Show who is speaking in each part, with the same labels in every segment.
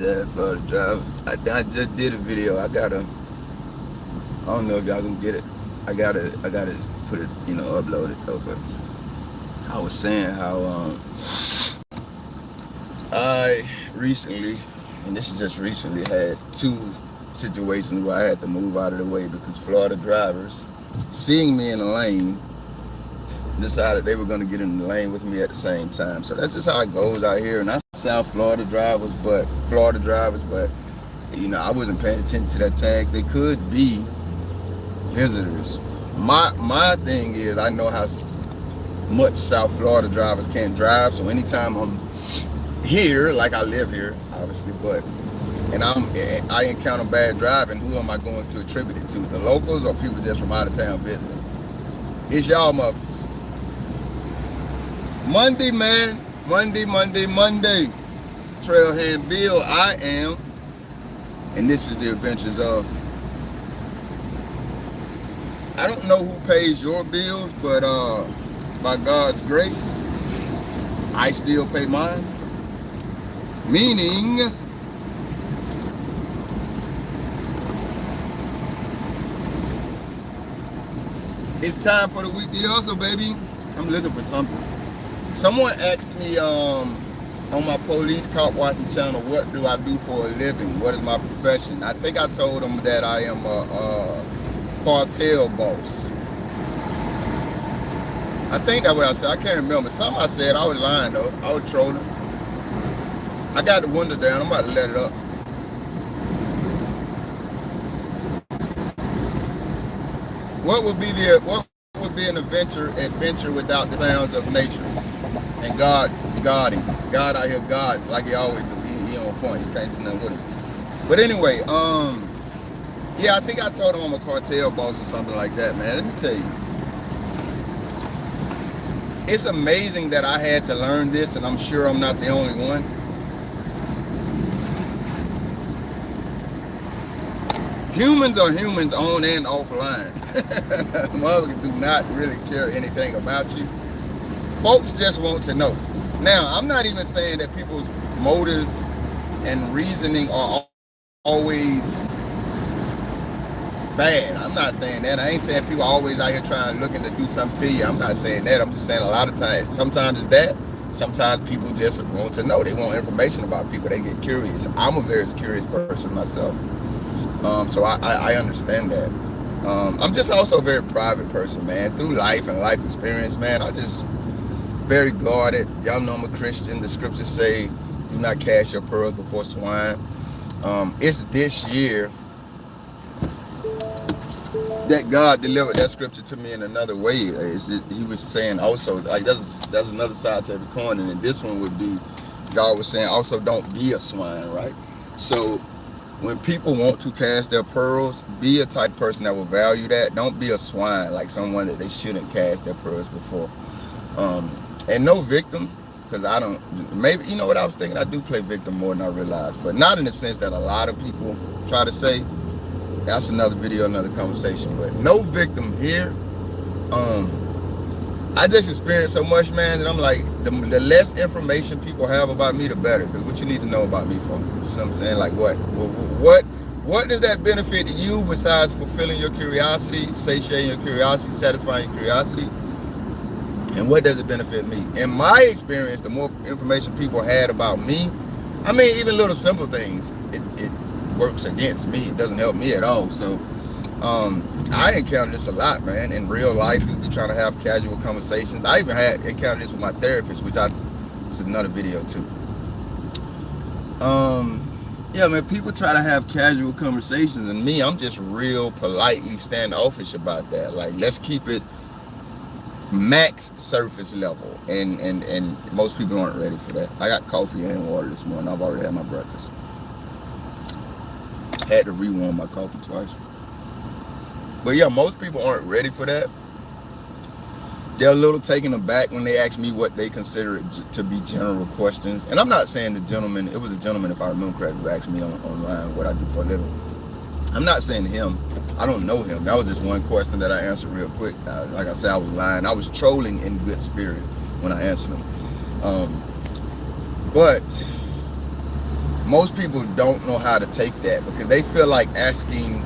Speaker 1: hashtag Florida Drive. I just did a video. I don't know if y'all gonna get it. I gotta put it, upload it though. But I was saying how I recently, and this is just recently, had two situations where I had to move out of the way because Florida drivers, seeing me in the lane, decided they were going to get in the lane with me at the same time. So that's just how it goes out here. And I South Florida drivers, but I wasn't paying attention to that tag. They could be visitors. My thing is, I know how much South Florida drivers can't drive. So anytime I'm here, like I live here, obviously, and I encounter bad driving, who am I going to attribute it to? The locals or people just from out of town visiting? It's y'all mothers. Monday, man. Monday. Trailhead Bill, I am. And this is the adventures of. I don't know who pays your bills, but by God's grace, I still pay mine. Meaning, it's time for the weekly hustle, baby. I'm looking for something. Someone asked me on my police cop watching channel, what do I do for a living? What is my profession? I think I told them that I am a cartel boss. I think that's what I said. I can't remember. Something I said. I was lying though. I was trolling. I got the window down. I'm about to let it up. What would be an adventure without the sounds of nature? And God out here, God, like he always do. He on point. You can't do nothing with him. But anyway, yeah, I think I told him I'm a cartel boss or something like that, man. Let me tell you, it's amazing that I had to learn this, and I'm sure I'm not the only one. Humans are humans on and offline. Motherfuckers do not really care anything about you. Folks just want to know. Now, I'm not even saying that people's motives and reasoning are always bad. I'm not saying that. I ain't saying people are always out here looking to do something to you. I'm not saying that. I'm just saying a lot of times, sometimes it's that. Sometimes people just want to know. They want information about people. They get curious. I'm a very curious person myself. So I understand that. I'm just also a very private person, man. Through life and life experience, man, I just very guarded. Y'all know I'm a Christian. The scriptures say, do not cast your pearls before swine. It's this year that God delivered that scripture to me in another way. He was saying also, like that's another side to every coin, and this one would be, God was saying also don't be a swine, right? So when people want to cast their pearls, be a type of person that will value that. Don't be a swine, like someone that they shouldn't cast their pearls before. And no victim, because I don't, maybe, you know what I was thinking? I do play victim more than I realize, but not in the sense that a lot of people try to say. That's another video, another conversation, but no victim here. I just experienced so much, man, that I'm like, the less information people have about me, the better, because what you need to know about me for? You know what I'm saying? Like what does that benefit to you besides fulfilling your curiosity, satiating your curiosity, satisfying your curiosity? And what does it benefit me? In my experience, the more information people had about me, I mean, even little simple things, it works against me. It doesn't help me at all. So I encounter this a lot, man. In real life, people be trying to have casual conversations. I even had encountered this with my therapist, which it's another video too. Yeah, man, people try to have casual conversations, and me, I'm just real politely standoffish about that. Like, let's keep it max surface level, and most people aren't ready for that. I got coffee and water this morning. I've already had my breakfast. Had to rewarm my coffee twice. But yeah, most people aren't ready for that. They're a little taken aback when they ask me what they consider to be general questions. And I'm not saying the gentleman, it was a gentleman, if I remember correctly, who asked me online what I do for a living. I'm not saying him. I don't know him. That was just one question that I answered real quick. Like I said, I was lying. I was trolling in good spirit when I answered him. But most people don't know how to take that, because they feel like asking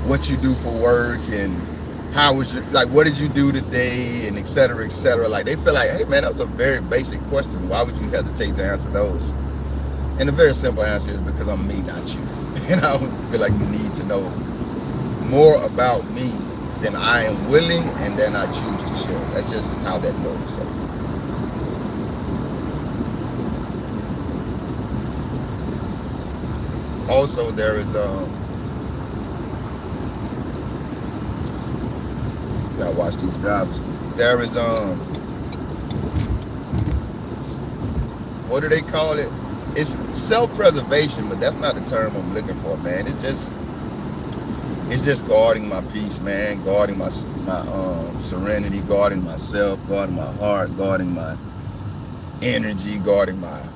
Speaker 1: what you do for work and how was your, like, what did you do today, and et cetera, et cetera. Like, they feel like, hey man, those are very basic questions. Why would you hesitate to answer those? And the very simple answer is because I'm me, not you. And I don't feel like you need to know more about me than I am willing and then I choose to share. That's just how that goes. So. Also, there is gotta watch these drivers. There is what do they call it? It's self-preservation, but that's not the term I'm looking for, man. It's just guarding my peace, man, guarding my serenity, guarding myself, guarding my heart, guarding my energy, guarding my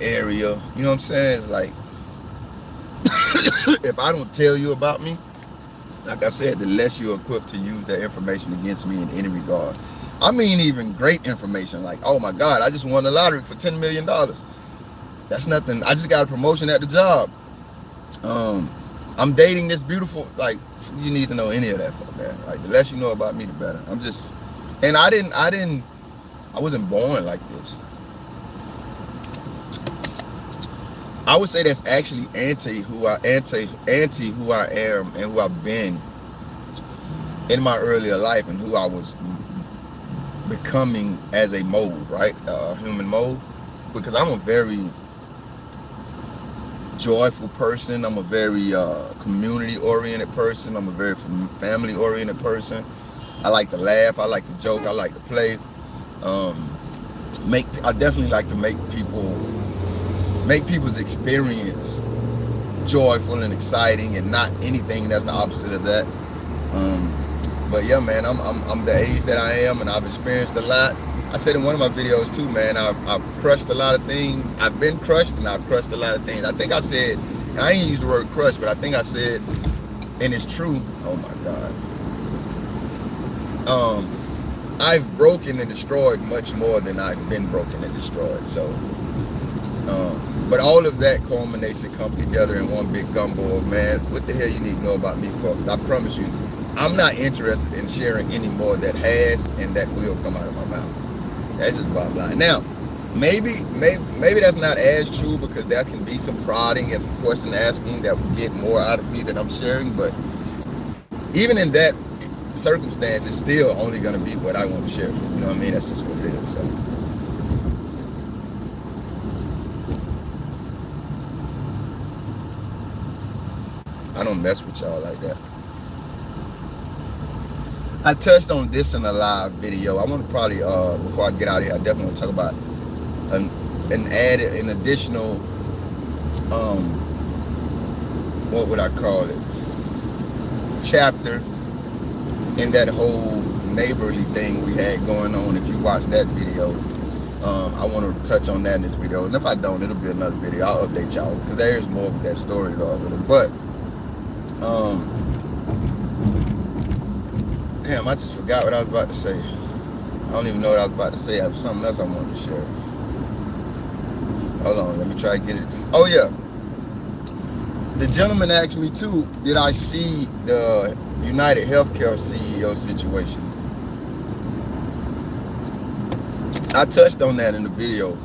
Speaker 1: area. You know what I'm saying? It's like, if I don't tell you about me, like I said, the less you're equipped to use that information against me in any regard. I mean, even great information, like, oh my God, I just won the lottery for $10 million. That's nothing. I just got a promotion at the job. I'm dating this beautiful, like, you need to know any of that stuff, man. Like, the less you know about me, the better. I'm just, and I wasn't born like this. I would say that's actually anti who I am and who I've been in my earlier life, and who I was becoming as a mold, right? Human mold. Because I'm a very joyful person. I'm a very community-oriented person. I'm a very family-oriented person. I like to laugh. I like to joke. I like to play. I definitely like to make people's experience joyful and exciting, and not anything that's the opposite of that. But yeah, man, I'm the age that I am, and I've experienced a lot. I said in one of my videos too, man, I've crushed a lot of things. I've been crushed, and I've crushed a lot of things. I think I said, and I ain't use the word crush, but I think I said, and it's true. Oh my God. I've broken and destroyed much more than I've been broken and destroyed. So, but all of that culminates and comes together in one big gumbo of, man, what the hell you need to know about me for? Because I promise you, I'm not interested in sharing any more that has and that will come out of my mouth. That's just bottom line. Now, maybe that's not as true, because there can be some prodding and some question asking that will get more out of me than I'm sharing. But even in that circumstance, it's still only going to be what I want to share. You know what I mean? That's just what it is. So. I don't mess with y'all like that. I touched on this in a live video. I want to probably, before I get out of here, I definitely want to talk about an additional, what would I call it, chapter in that whole neighborly thing we had going on. If you watch that video, I want to touch on that in this video. And if I don't, it'll be another video. I'll update y'all, because there's more with that story though. But, damn, I just forgot what I was about to say. I don't even know what I was about to say. I have something else I wanted to share. Hold on, let me try to get it. Oh yeah. The gentleman asked me too, did I see the United Healthcare CEO situation? I touched on that in the video,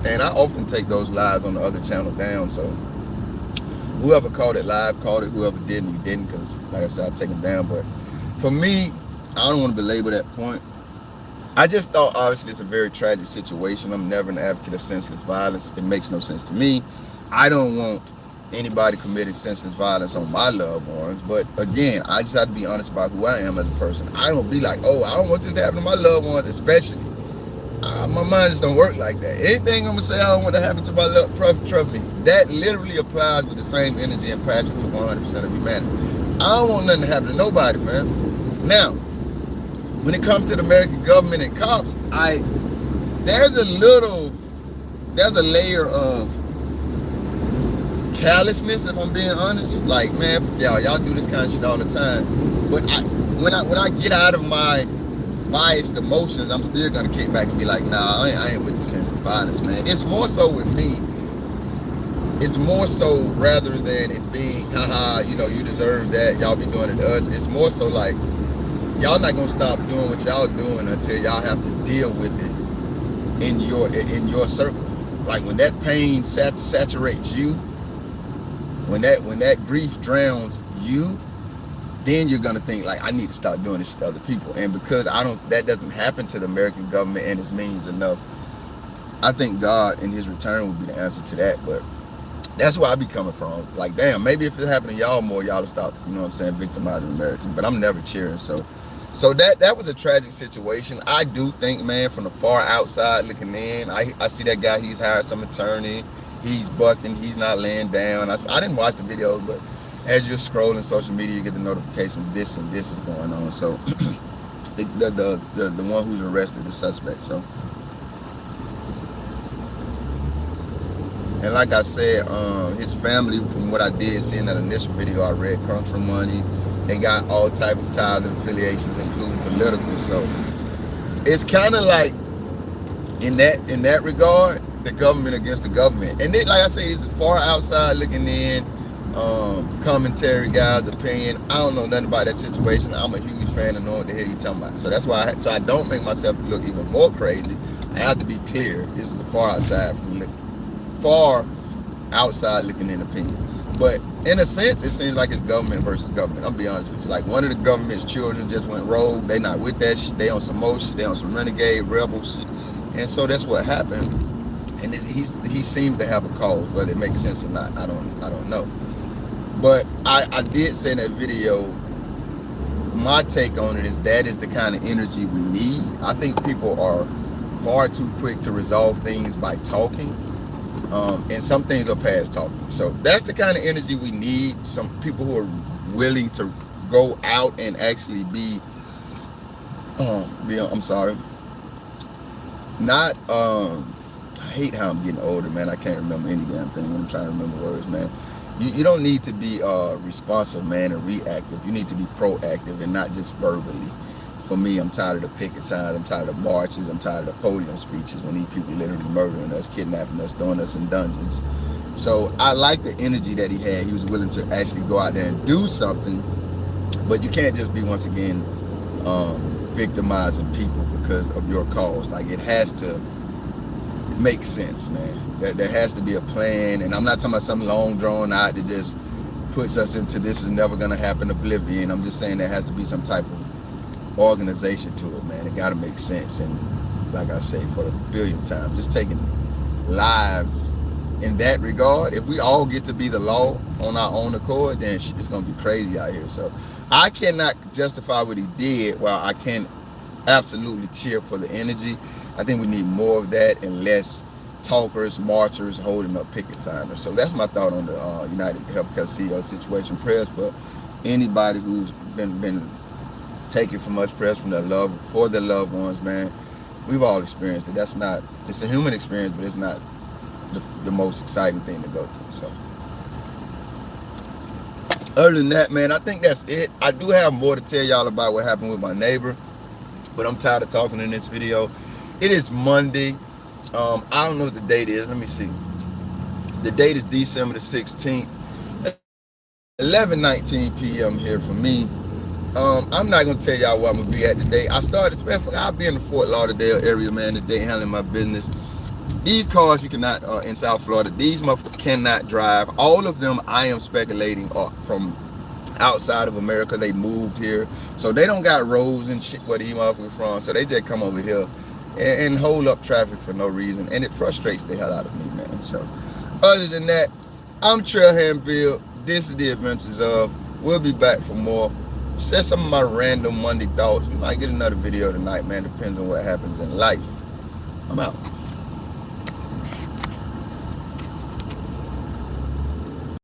Speaker 1: and I often take those lives on the other channel down, so whoever called it live, called it. Whoever didn't, you didn't, because like I said, I take them down. But for me, I don't want to belabor that point. I just thought, obviously, it's a very tragic situation. I'm never an advocate of senseless violence. It makes no sense to me. I don't want anybody committing senseless violence on my loved ones. But again, I just have to be honest about who I am as a person. I don't be like, oh, I don't want this to happen to my loved ones, especially. My mind just don't work like that. Anything I'm gonna say I don't want to happen to my loved, trust me, that literally applies with the same energy and passion to 100% of humanity. I don't want nothing to happen to nobody, fam. Now, when it comes to the American government and cops, there's a layer of callousness, if I'm being honest. Like, man, y'all do this kind of shit all the time. But when I get out of my biased emotions, I'm still gonna kick back and be like, nah, I ain't with the sense of violence, man. It's more so with me. it's more so, rather than it being, haha, you know, you deserve that, y'all be doing it to us. It's more so like, y'all not gonna stop doing what y'all doing until y'all have to deal with it in your circle. Like when that pain saturates you, when that grief drowns you, then you're gonna think like, I need to start doing this to other people. And because that doesn't happen to the American government and its means enough, I think God in his return would be the answer to that. But that's where I be coming from. Like, damn, maybe if it happened to y'all more, y'all would stop, you know what I'm saying, victimizing Americans. But I'm never cheering. So that was a tragic situation. I do think, man, from the far outside looking in, I see that guy, he's hired some attorney, he's bucking, he's not laying down. I didn't watch the videos, but as you're scrolling social media, you get the notification this and this is going on. So the one who's arrested, the suspect. So, and like I said, his family, from what I did see in that initial video I read, comes from money. They got all type of ties and affiliations, including political. So it's kind of like, in that regard, the government against the government. And then, like I say, it's far outside looking in, commentary guy's opinion. I don't know nothing about that situation. I'm a huge fan of knowing what the hell you talking about. So that's why I don't make myself look even more crazy. I have to be clear. This is a far outside looking in opinion. But in a sense, it seems like it's government versus government. I'll be honest with you. Like, one of the government's children just went rogue. They not with that shit. They on some more shit. They on some renegade rebel shit. And so that's what happened. And he seems to have a cause. Whether it makes sense or not, I don't know. But I did say in that video, my take on it is that is the kind of energy we need. I think people are far too quick to resolve things by talking. And some things are past talking. So that's the kind of energy we need. Some people who are willing to go out and actually be, I'm sorry, not, I hate how I'm getting older, man. I can't remember any damn thing when I'm trying to remember words, man. You don't need to be responsive, man, and reactive. You need to be proactive and not just verbally. For me, I'm tired of the picket signs. I'm tired of marches. I'm tired of the podium speeches when these people literally murdering us, kidnapping us, throwing us in dungeons. So I like the energy that he had. He was willing to actually go out there and do something. But you can't just be, once again, victimizing people because of your cause. Like, it has to make sense, man. There has to be a plan. And I'm not talking about something long drawn out that just puts us into this is never going to happen oblivion. I'm just saying there has to be some type of organization to it, man. It got to make sense. And like I say, for the billionth time, just taking lives in that regard, if we all get to be the law on our own accord, then it's gonna be crazy out here. So I cannot justify what he did, while I can absolutely cheer for the energy. I think we need more of that and less talkers, marchers holding up picket signs. So that's my thought on the United Healthcare CEO situation. Prayers for anybody who's been taken from us, prayers from for their loved ones, man. We've all experienced it. It's a human experience, but it's not the most exciting thing to go through. So other than that, man, I think that's it. I do have more to tell y'all about what happened with my neighbor, but I'm tired of talking in this video. It is Monday. I don't know what the date is. Let me see. The date is December the 16th, 11:19 p.m. here for me. I'm not gonna tell y'all where I'm gonna be at today. I'll be in the Fort Lauderdale area, man, today, handling my business. These cars you cannot, in South Florida, these motherfuckers cannot drive. All of them, I am speculating, are from outside of America. They moved here, so they don't got roads and shit where these motherfuckers from. So they just come over here and hold up traffic for no reason, and it frustrates the hell out of me, man. So other than that, I'm Trailhand Bill. This is the Adventures of. We'll be back for more. Said some of my random Monday thoughts. We might get another video tonight, man. Depends on what happens in life. I'm out.